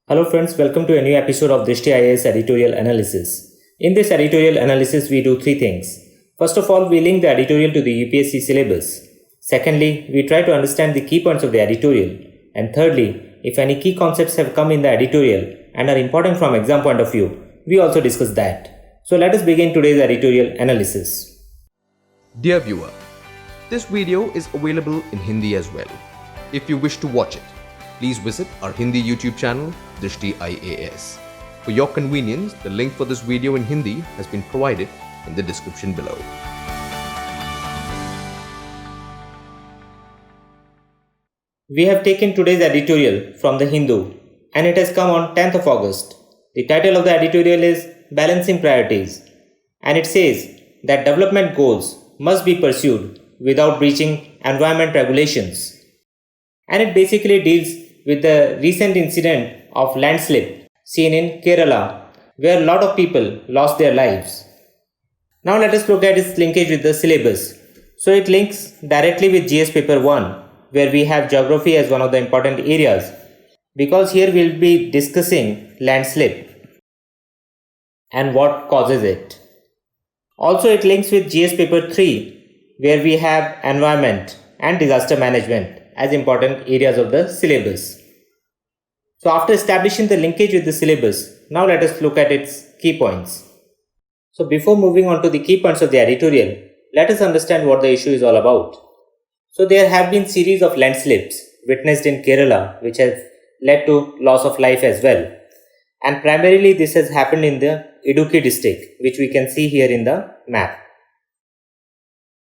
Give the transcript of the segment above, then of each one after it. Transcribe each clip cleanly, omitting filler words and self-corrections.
Hello friends, welcome to a new episode of Drishti IAS Editorial Analysis. In this editorial analysis, we do three things. First of all, we link the editorial to the UPSC syllabus. Secondly, we try to understand the key points of the editorial. And thirdly, if any key concepts have come in the editorial and are important from exam point of view, we also discuss that. So let us begin today's editorial analysis. Dear viewer, this video is available in Hindi as well. If you wish to watch it, please visit our Hindi YouTube channel, Drishti IAS. For your convenience, the link for this video in Hindi has been provided in the description below. We have taken today's editorial from the Hindu and it has come on 10th of August. The title of the editorial is Balancing Priorities and it says that development goals must be pursued without breaching environment regulations. And it basically deals with the recent incident of landslip seen in Kerala, where a lot of people lost their lives. Now let us look at its linkage with the syllabus. So it links directly with GS paper 1, where we have geography as one of the important areas, because here we will be discussing landslip and what causes it. Also it links with GS paper 3, where we have environment and disaster management as important areas of the syllabus. So after establishing the linkage with the syllabus, now let us look at its key points. So before moving on to the key points of the editorial, let us understand what the issue is all about. So there have been series of landslips witnessed in Kerala which have led to loss of life as well. And primarily this has happened in the Idukki district, which we can see here in the map.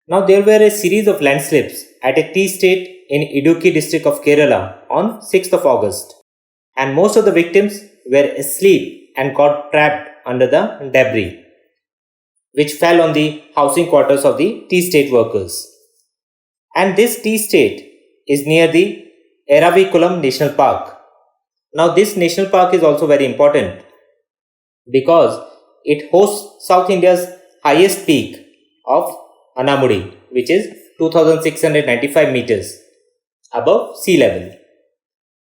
Now there were a series of landslips at a tea estate in Idukki district of Kerala on 6th of August. And most of the victims were asleep and got trapped under the debris, which fell on the housing quarters of the tea estate workers. And this tea estate is near the Eravikulam National Park. Now this national park is also very important because it hosts South India's highest peak of Anamudi, which is 2695 meters above sea level.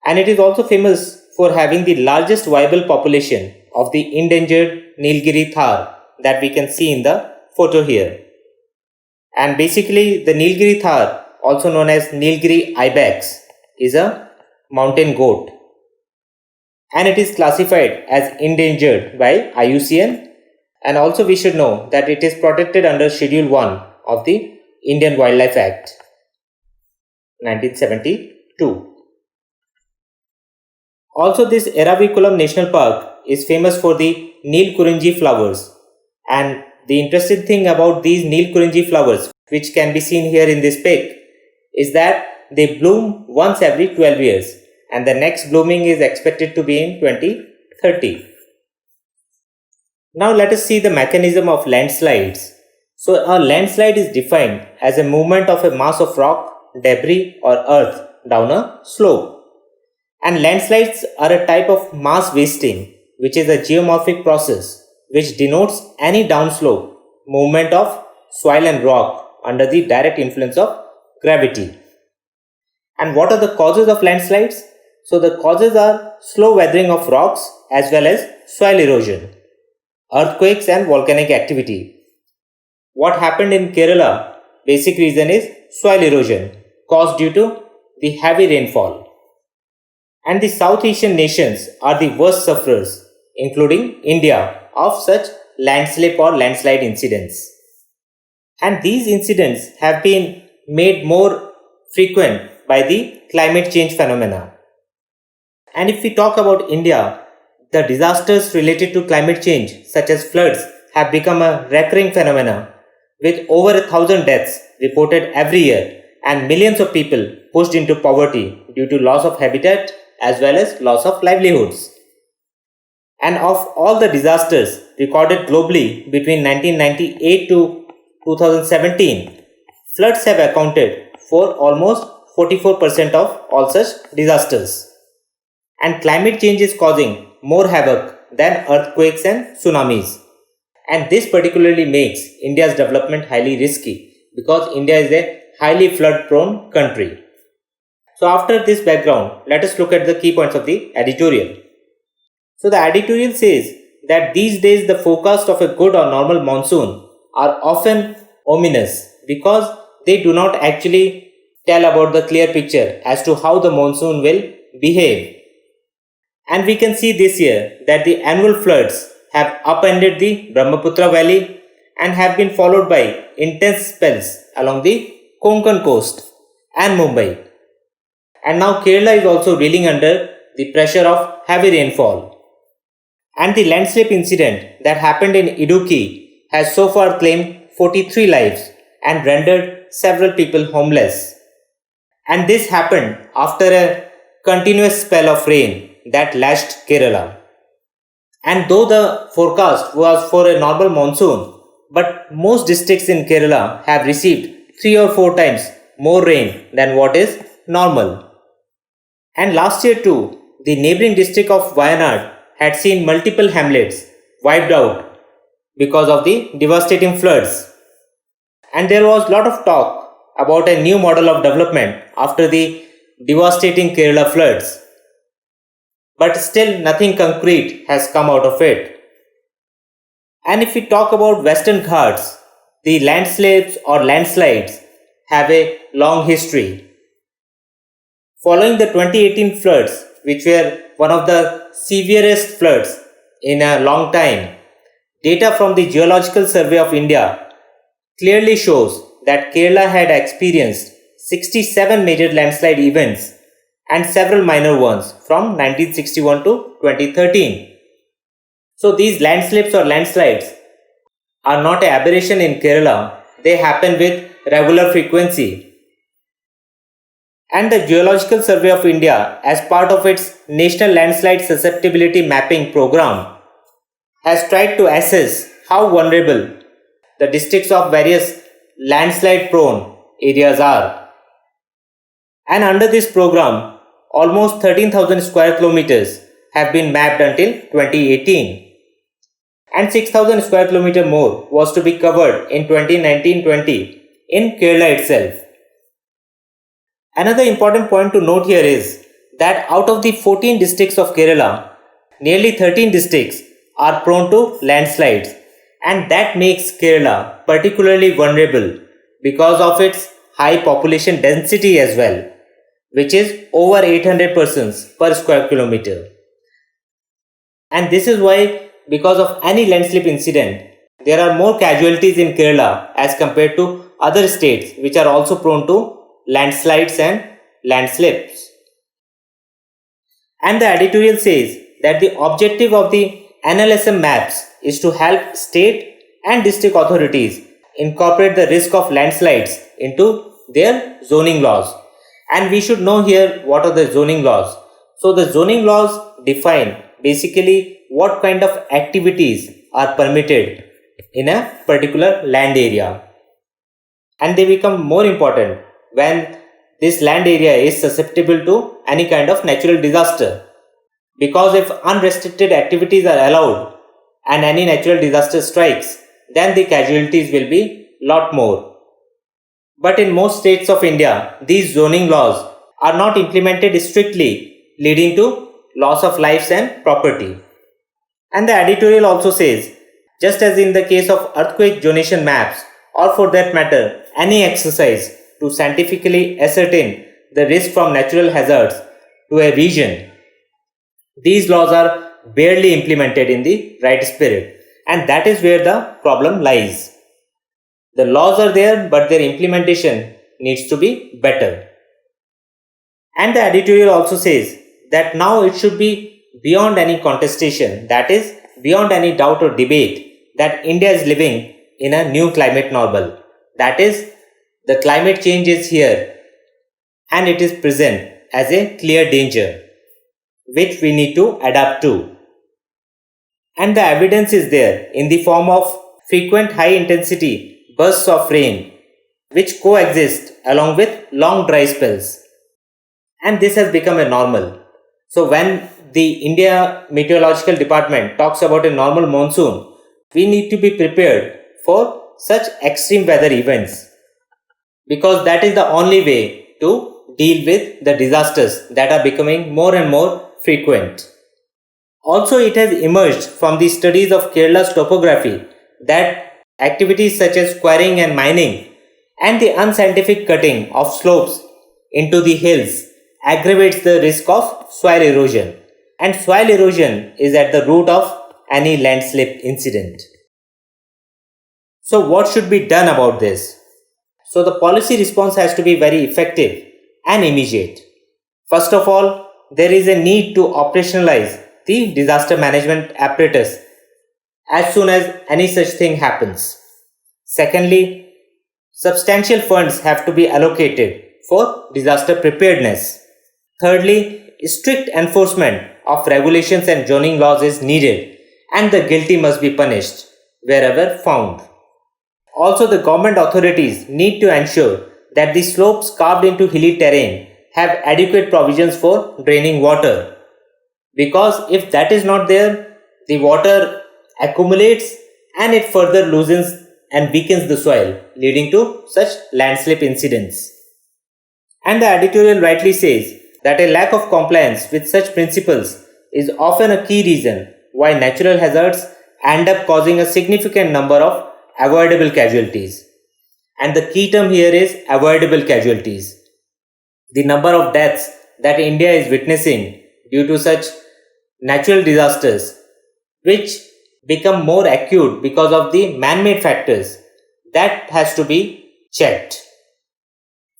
And it is also famous for having the largest viable population of the endangered Nilgiri Thar that we can see in the photo here. And basically the Nilgiri Thar, also known as Nilgiri Ibex, is a mountain goat. And it is classified as endangered by IUCN, and also we should know that it is protected under Schedule 1 of the Indian Wildlife Act 1972. Also this Eravikulam National Park is famous for the Nilkurinji flowers, and the interesting thing about these Nilkurinji flowers, which can be seen here in this pic, is that they bloom once every 12 years and the next blooming is expected to be in 2030. Now let us see the mechanism of landslides. So a landslide is defined as a movement of a mass of rock, debris or earth down a slope. And landslides are a type of mass wasting, which is a geomorphic process which denotes any downslope movement of soil and rock under the direct influence of gravity. And what are the causes of landslides? So the causes are slow weathering of rocks as well as soil erosion, earthquakes and volcanic activity. What happened in Kerala, basic reason is soil erosion caused due to the heavy rainfall. And the South Asian nations are the worst sufferers, including India, of such landslip or landslide incidents. And these incidents have been made more frequent by the climate change phenomena. And if we talk about India, the disasters related to climate change such as floods have become a recurring phenomena with over 1,000 deaths reported every year and millions of people pushed into poverty due to loss of habitat as well as loss of livelihoods. And of all the disasters recorded globally between 1998 to 2017, floods have accounted for almost 44% of all such disasters. And climate change is causing more havoc than earthquakes and tsunamis. And this particularly makes India's development highly risky because India is a highly flood prone country. So after this background, let us look at the key points of the editorial. So the editorial says that these days the forecast of a good or normal monsoon are often ominous because they do not actually tell about the clear picture as to how the monsoon will behave. And we can see this year that the annual floods have upended the Brahmaputra valley and have been followed by intense spells along the Konkan coast and Mumbai. And now Kerala is also reeling under the pressure of heavy rainfall. And the landslip incident that happened in Idukki has so far claimed 43 lives and rendered several people homeless. And this happened after a continuous spell of rain that lashed Kerala. And though the forecast was for a normal monsoon, but most districts in Kerala have received 3 or 4 times more rain than what is normal. And last year too, the neighbouring district of Wayanad had seen multiple hamlets wiped out because of the devastating floods. And there was a lot of talk about a new model of development after the devastating Kerala floods. But still nothing concrete has come out of it. And if we talk about Western Ghats, the landslips or landslides have a long history. Following the 2018 floods, which were one of the severest floods in a long time, data from the Geological Survey of India clearly shows that Kerala had experienced 67 major landslide events and several minor ones from 1961 to 2013. So these landslips or landslides are not an aberration in Kerala, they happen with regular frequency. And the Geological Survey of India, as part of its National Landslide Susceptibility Mapping Program, has tried to assess how vulnerable the districts of various landslide prone areas are. And under this program, almost 13,000 square kilometers have been mapped until 2018. And 6,000 square kilometer more was to be covered in 2019-20 in Kerala itself. Another important point to note here is that out of the 14 districts of Kerala, nearly 13 districts are prone to landslides, and that makes Kerala particularly vulnerable because of its high population density as well, which is over 800 persons per square kilometer. And this is why, because of any landslip incident, there are more casualties in Kerala as compared to other states which are also prone to landslides and landslips. And the editorial says that the objective of the NLSM maps is to help state and district authorities incorporate the risk of landslides into their zoning laws. And we should know here what are the zoning laws. So the zoning laws define basically what kind of activities are permitted in a particular land area. And they become more important when this land area is susceptible to any kind of natural disaster. Because if unrestricted activities are allowed and any natural disaster strikes, then the casualties will be lot more. But in most states of India, these zoning laws are not implemented strictly, leading to loss of lives and property. And the editorial also says, just as in the case of earthquake zonation maps, or for that matter, any exercise to scientifically ascertain the risk from natural hazards to a region, these laws are barely implemented in the right spirit, and that is where the problem lies. The laws are there, but their implementation needs to be better. And the editorial also says that now it should be beyond any contestation, that is, beyond any doubt or debate, that India is living in a new climate normal. That is, the climate change is here and it is present as a clear danger, which we need to adapt to. And the evidence is there in the form of frequent high intensity bursts of rain, which coexist along with long dry spells. And this has become a normal. So when the India Meteorological Department talks about a normal monsoon, we need to be prepared for such extreme weather events, because that is the only way to deal with the disasters that are becoming more and more frequent. Also, it has emerged from the studies of Kerala's topography that activities such as quarrying and mining and the unscientific cutting of slopes into the hills aggravates the risk of soil erosion, and soil erosion is at the root of any landslip incident. So, what should be done about this? So, the policy response has to be very effective and immediate. First of all, there is a need to operationalize the disaster management apparatus as soon as any such thing happens. Secondly, substantial funds have to be allocated for disaster preparedness. Thirdly, strict enforcement of regulations and zoning laws is needed, and the guilty must be punished wherever found. Also, the government authorities need to ensure that the slopes carved into hilly terrain have adequate provisions for draining water, because if that is not there, the water accumulates and it further loosens and weakens the soil, leading to such landslip incidents. And the editorial rightly says that a lack of compliance with such principles is often a key reason why natural hazards end up causing a significant number of avoidable casualties. And the key term here is avoidable casualties. The number of deaths that India is witnessing due to such natural disasters, which become more acute because of the man-made factors, that has to be checked.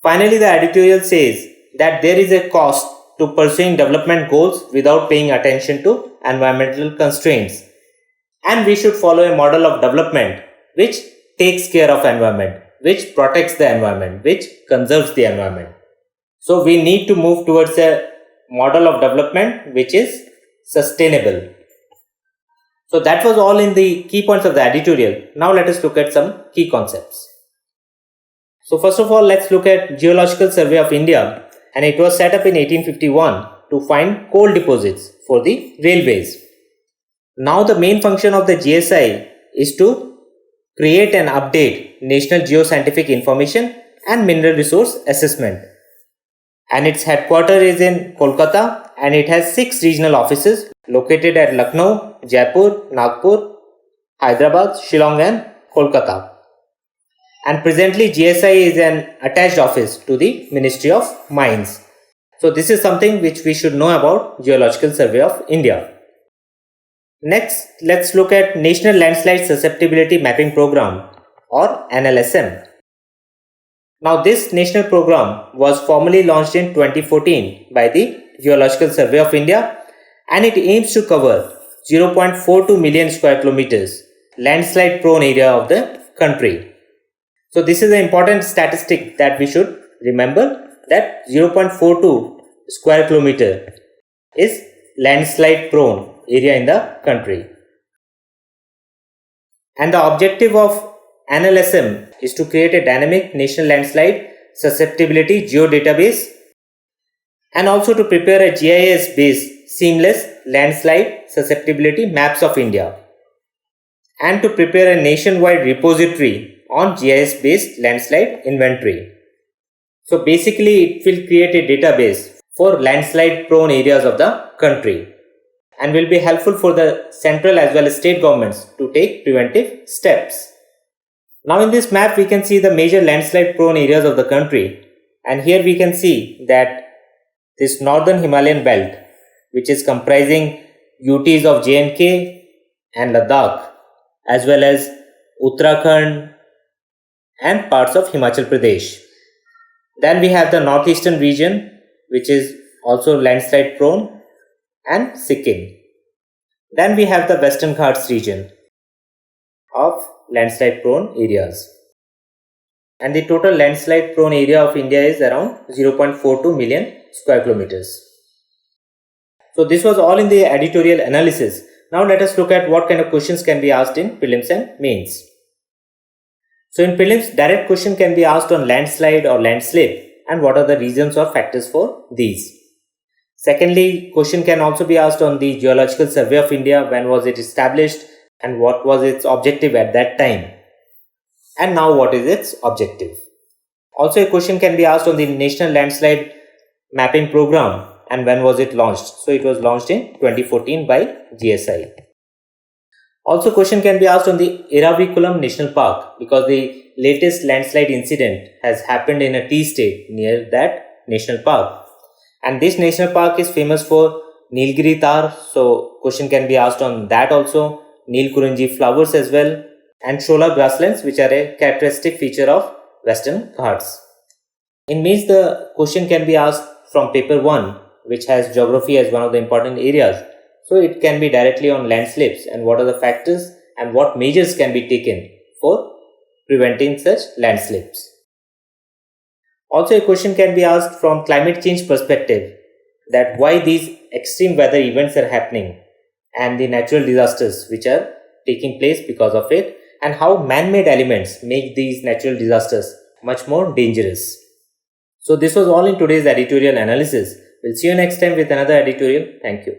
Finally, the editorial says that there is a cost to pursuing development goals without paying attention to environmental constraints, and we should follow a model of development which takes care of environment, which protects the environment, which conserves the environment. So we need to move towards a model of development which is sustainable. So that was all in the key points of the editorial. Now let us look at some key concepts. So first of all, let's look at Geological Survey of India, and it was set up in 1851 to find coal deposits for the railways. Now the main function of the GSI is to create and update national geo-scientific information and mineral resource assessment. And its headquarters is in Kolkata, and it has 6 regional offices located at Lucknow, Jaipur, Nagpur, Hyderabad, Shillong and Kolkata. And presently GSI is an attached office to the Ministry of Mines. So this is something which we should know about Geological Survey of India. Next, let's look at National Landslide Susceptibility Mapping Program, or NLSM. Now this national program was formally launched in 2014 by the Geological Survey of India, and it aims to cover 0.42 million square kilometers landslide prone area of the country. So this is an important statistic that we should remember, that 0.42 square kilometer is landslide prone area in the country. And the objective of NLSM is to create a dynamic national landslide susceptibility geodatabase, and also to prepare a GIS based seamless landslide susceptibility maps of India, and to prepare a nationwide repository on GIS based landslide inventory. So basically it will create a database for landslide prone areas of the country, and will be helpful for the central as well as state governments to take preventive steps. Now in this map we can see the major landslide prone areas of the country, and here we can see that this northern Himalayan belt, which is comprising UTs of J&K and Ladakh, as well as Uttarakhand and parts of Himachal Pradesh. Then we have the northeastern region, which is also landslide prone, and Sikkim. Then we have the Western Ghats region of landslide prone areas. And the total landslide prone area of India is around 0.42 million square kilometers. So this was all in the editorial analysis. Now let us look at what kind of questions can be asked in prelims and mains. So in prelims, direct question can be asked on landslide or landslip, and what are the reasons or factors for these. Secondly, question can also be asked on the Geological Survey of India, when was it established and what was its objective at that time, and now what is its objective. Also a question can be asked on the National Landslide Mapping Program, and when was it launched? So it was launched in 2014 by GSI. Also, question can be asked on the Eraviculam National Park because the latest landslide incident has happened in a tea estate near that national park. And this national park is famous for Nilgiri tar. So question can be asked on that also. Nilkurunji flowers as well. And Shola grasslands, which are a characteristic feature of Western Ghats. In mains, the question can be asked from paper 1, which has geography as one of the important areas. So it can be directly on landslips and what are the factors and what measures can be taken for preventing such landslips. Also, a question can be asked from climate change perspective, that why these extreme weather events are happening and the natural disasters which are taking place because of it, and how man-made elements make these natural disasters much more dangerous. So this was all in today's editorial analysis. We'll see you next time with another editorial. Thank you.